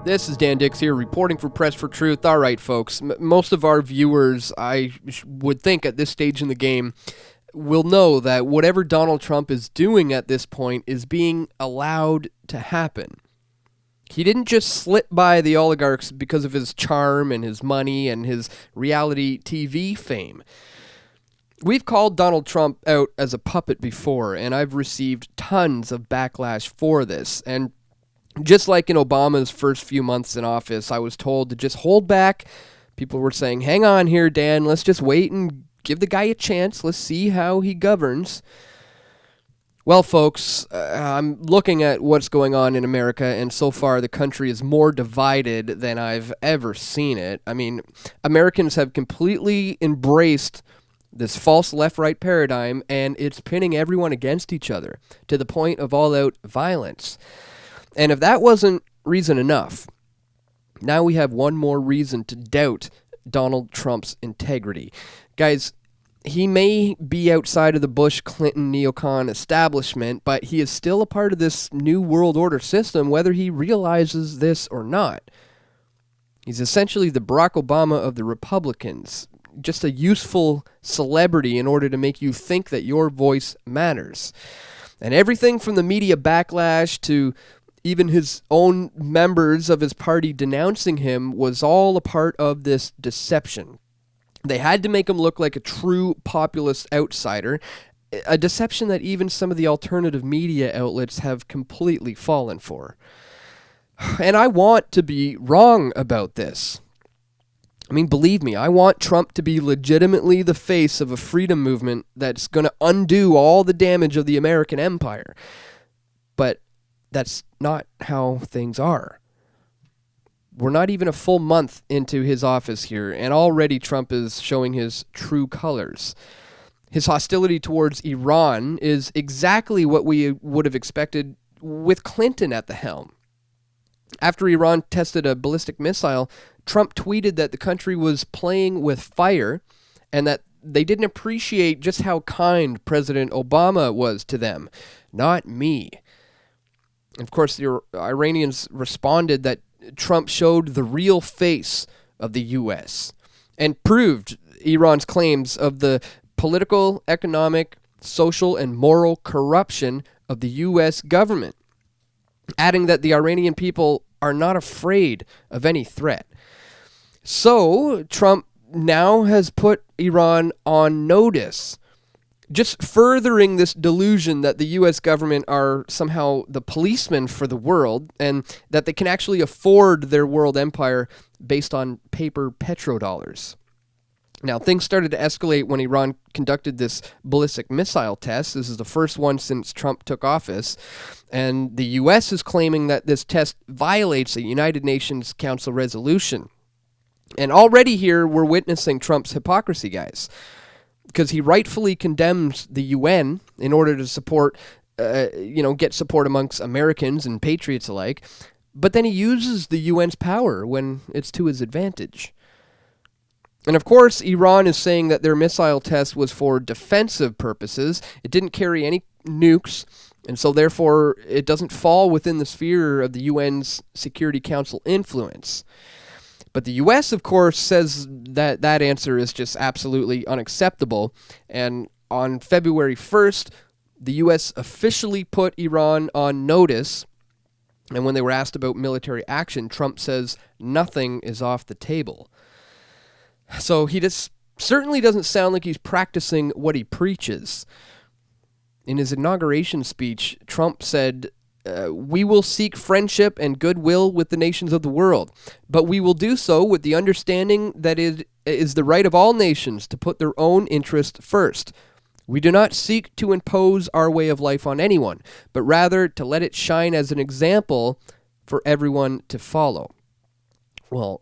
This is Dan Dix here, reporting for Press for Truth. All right, folks, most of our viewers, I would think at this stage in the game, will know that whatever Donald Trump is doing at this point is being allowed to happen. He didn't just slip by the oligarchs because of his charm and his money and his reality TV fame. We've called Donald Trump out as a puppet before, and I've received tons of backlash for this. And just like in Obama's first few months in office, I was told to just hold back. People were saying, hang on here, Dan, let's just wait and give the guy a chance. Let's see how he governs. Well, folks, I'm looking at what's going on in America, and so far the country is more divided than I've ever seen it. I mean, Americans have completely embraced this false left-right paradigm, and it's pinning everyone against each other to the point of all-out violence. And if that wasn't reason enough, now we have one more reason to doubt Donald Trump's integrity. Guys, he may be outside of the Bush-Clinton neocon establishment, but he is still a part of this new world order system, whether he realizes this or not. He's essentially the Barack Obama of the Republicans, just a useful celebrity in order to make you think that your voice matters. And everything from the media backlash to even his own members of his party denouncing him was all a part of this deception. They had to make him look like a true populist outsider, a deception that even some of the alternative media outlets have completely fallen for. And I want to be wrong about this. I mean, believe me, I want Trump to be legitimately the face of a freedom movement that's going to undo all the damage of the American empire. But that's not how things are. We're not even a full month into his office here, and already Trump is showing his true colors. His hostility towards Iran is exactly what we would have expected with Clinton at the helm. After Iran tested a ballistic missile, Trump tweeted that the country was playing with fire and that they didn't appreciate just how kind President Obama was to them. Not me. Of course, the Iranians responded that Trump showed the real face of the U.S. and proved Iran's claims of the political, economic, social, and moral corruption of the U.S. government, adding that the Iranian people are not afraid of any threat. So, Trump now has put Iran on notice, just furthering this delusion that the U.S. government are somehow the policemen for the world and that they can actually afford their world empire based on paper petrodollars. Now, things started to escalate when Iran conducted this ballistic missile test. This is the first one since Trump took office. And the U.S. is claiming that this test violates a United Nations Council resolution. And already here, we're witnessing Trump's hypocrisy, guys, because he rightfully condemns the UN in order to support, get support amongst Americans and patriots alike. But then he uses the UN's power when it's to his advantage. And of course, Iran is saying that their missile test was for defensive purposes. It didn't carry any nukes, and so therefore it doesn't fall within the sphere of the UN's Security Council influence. But the U.S., of course, says that that answer is just absolutely unacceptable. And on February 1st, the U.S. officially put Iran on notice. And when they were asked about military action, Trump says nothing is off the table. So he just certainly doesn't sound like he's practicing what he preaches. In his inauguration speech, Trump said, "We will seek friendship and goodwill with the nations of the world, but we will do so with the understanding that it is the right of all nations to put their own interest first. We do not seek to impose our way of life on anyone, but rather to let it shine as an example for everyone to follow." Well,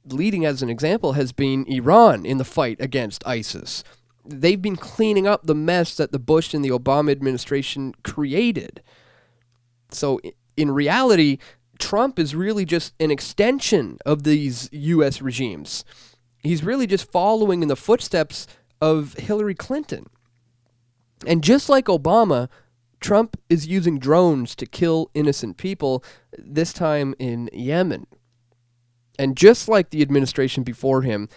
leading as an example has been Iran in the fight against ISIS. They've been cleaning up the mess that the Bush and the Obama administration created. So in reality, Trump is really just an extension of these U.S. regimes. He's really just following in the footsteps of Hillary Clinton. And just like Obama, Trump is using drones to kill innocent people, this time in Yemen. And just like the administration before him,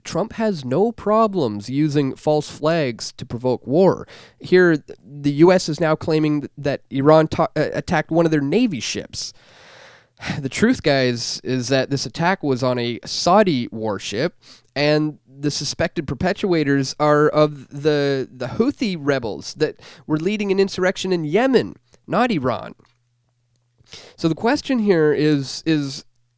Trump has no problems using false flags to provoke war. Here, the U.S. is now claiming that Iran attacked one of their Navy ships. The truth, guys, is that this attack was on a Saudi warship, and the suspected perpetrators are of the Houthi rebels that were leading an insurrection in Yemen, not Iran. So the question here is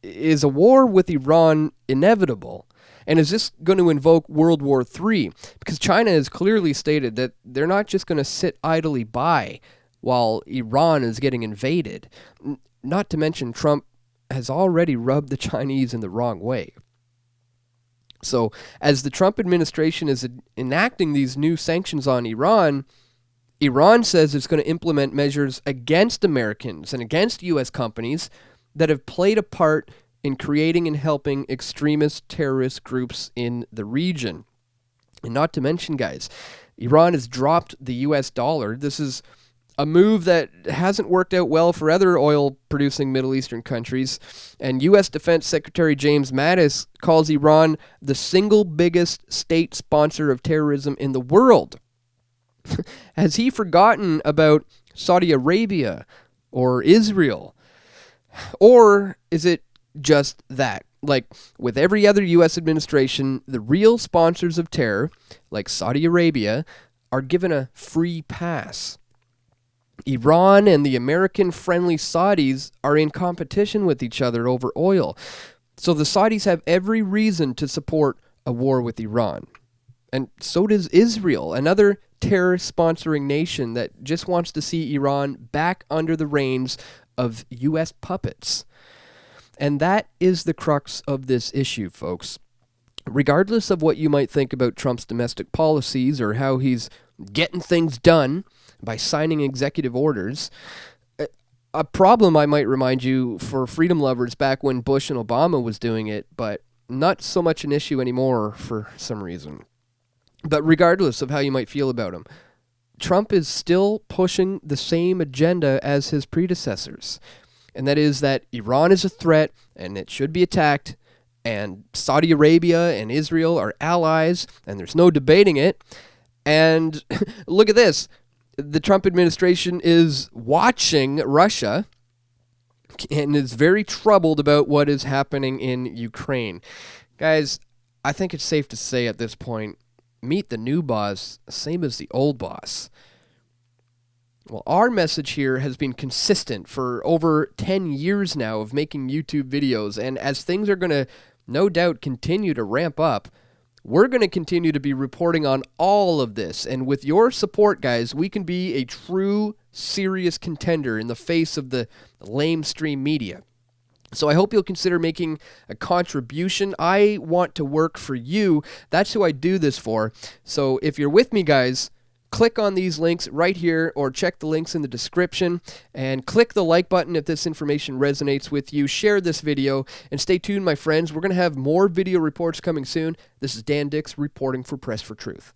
a war with Iran inevitable? And is this going to invoke World War III? Because China has clearly stated that they're not just going to sit idly by while Iran is getting invaded. Not to mention, Trump has already rubbed the Chinese in the wrong way. So, as the Trump administration is enacting these new sanctions on Iran, Iran says it's going to implement measures against Americans and against U.S. companies that have played a part in creating and helping extremist terrorist groups in the region. And not to mention, guys, Iran has dropped the U.S. dollar. This is a move that hasn't worked out well for other oil-producing Middle Eastern countries. And U.S. Defense Secretary James Mattis calls Iran the single biggest state sponsor of terrorism in the world. Has he forgotten about Saudi Arabia or Israel? Or is it just that? Like with every other U.S. administration, the real sponsors of terror, like Saudi Arabia, are given a free pass. Iran and the American-friendly Saudis are in competition with each other over oil. So the Saudis have every reason to support a war with Iran. And so does Israel, another terror-sponsoring nation that just wants to see Iran back under the reins of U.S. puppets. And that is the crux of this issue, folks. Regardless of what you might think about Trump's domestic policies or how he's getting things done by signing executive orders, a problem, I might remind you, for freedom lovers back when Bush and Obama was doing it, but not so much an issue anymore for some reason. But regardless of how you might feel about him, Trump is still pushing the same agenda as his predecessors. And that is that Iran is a threat and it should be attacked, and Saudi Arabia and Israel are allies, and there's no debating it. And look at this. The Trump administration is watching Russia and is very troubled about what is happening in Ukraine. Guys, I think it's safe to say at this point, meet the new boss, same as the old boss. Well, our message here has been consistent for over 10 years now of making YouTube videos, and as things are going to no doubt continue to ramp up, we're going to continue to be reporting on all of this. And with your support, guys, we can be a true, serious contender in the face of the lamestream media. So I hope you'll consider making a contribution. I want to work for you. That's who I do this for. So if you're with me, guys, click on these links right here or check the links in the description and click the like button if this information resonates with you. Share this video and stay tuned, my friends. We're going to have more video reports coming soon. This is Dan Dix reporting for Press for Truth.